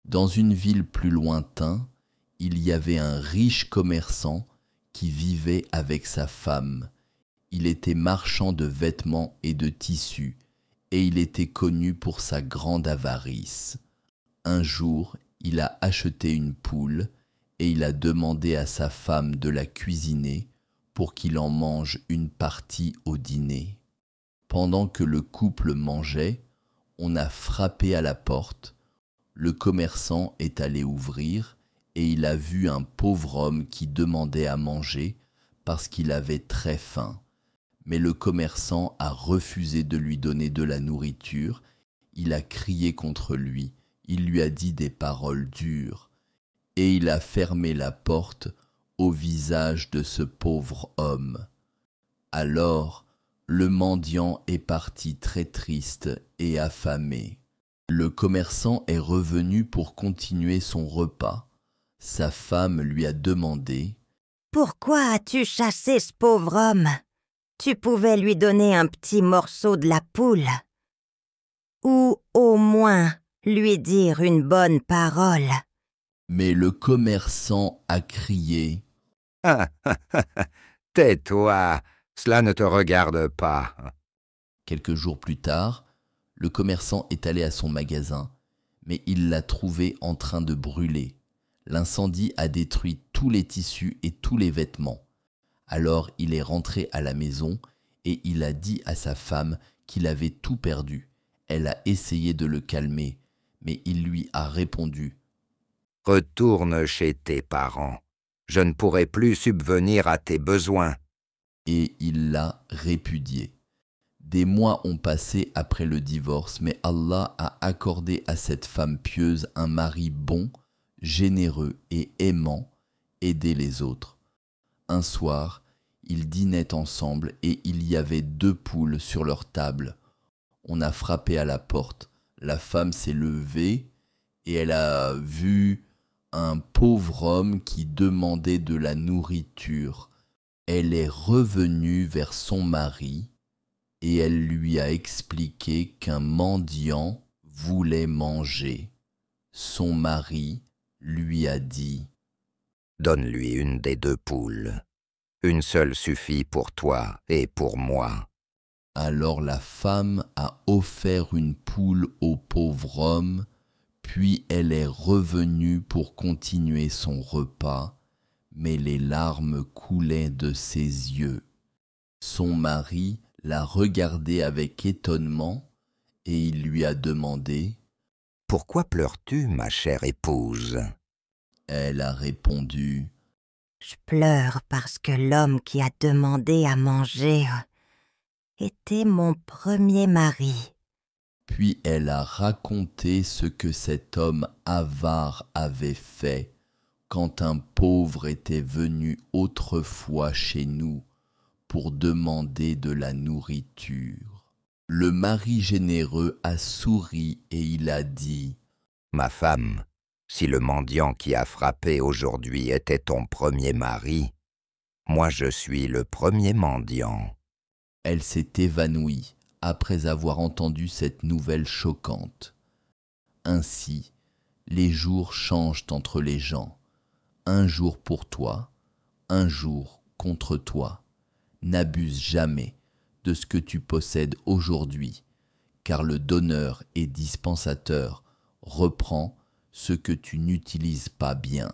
Dans une ville plus lointaine, il y avait un riche commerçant qui vivait avec sa femme. Il était marchand de vêtements et de tissus, et il était connu pour sa grande avarice. Un jour, il a acheté une poule, et il a demandé à sa femme de la cuisiner pour qu'il en mange une partie au dîner. Pendant que le couple mangeait, on a frappé à la porte. Le commerçant est allé ouvrir et il a vu un pauvre homme qui demandait à manger parce qu'il avait très faim. Mais le commerçant a refusé de lui donner de la nourriture. Il a crié contre lui, il lui a dit des paroles dures et il a fermé la porte au visage de ce pauvre homme. Alors, le mendiant est parti très triste et affamé. Le commerçant est revenu pour continuer son repas. Sa femme lui a demandé : « Pourquoi as-tu chassé ce pauvre homme ? Tu pouvais lui donner un petit morceau de la poule. Ou au moins lui dire une bonne parole. » Mais le commerçant a crié : « Tais-toi, cela ne te regarde pas. » Quelques jours plus tard, le commerçant est allé à son magasin, mais il l'a trouvé en train de brûler. L'incendie a détruit tous les tissus et tous les vêtements. Alors il est rentré à la maison et il a dit à sa femme qu'il avait tout perdu. Elle a essayé de le calmer, mais il lui a répondu : « Retourne chez tes parents. Je ne pourrai plus subvenir à tes besoins. » Et il l'a répudié. Des mois ont passé après le divorce, mais Allah a accordé à cette femme pieuse un mari bon, généreux et aimant, aider les autres. Un soir, ils dînaient ensemble et il y avait 2 poules sur leur table. On a frappé à la porte. La femme s'est levée et elle a vu un pauvre homme qui demandait de la nourriture. Elle est revenue vers son mari et elle lui a expliqué qu'un mendiant voulait manger. Son mari lui a dit : « Donne-lui une des 2 poules. Une seule suffit pour toi et pour moi. » Alors la femme a offert une poule au pauvre homme, puis elle est revenue pour continuer son repas, mais les larmes coulaient de ses yeux. Son mari l'a regardée avec étonnement et il lui a demandé : « Pourquoi pleures-tu, ma chère épouse ?» Elle a répondu : « Je pleure parce que l'homme qui a demandé à manger était mon premier mari. » Puis elle a raconté ce que cet homme avare avait fait quand un pauvre était venu autrefois chez nous pour demander de la nourriture. Le mari généreux a souri et il a dit : « Ma femme, si le mendiant qui a frappé aujourd'hui était ton premier mari, moi je suis le premier mendiant. » Elle s'est évanouie après avoir entendu cette nouvelle choquante. Ainsi, les jours changent entre les gens. Un jour pour toi, un jour contre toi. N'abuse jamais de ce que tu possèdes aujourd'hui, car le donneur et dispensateur reprend ce que tu n'utilises pas bien.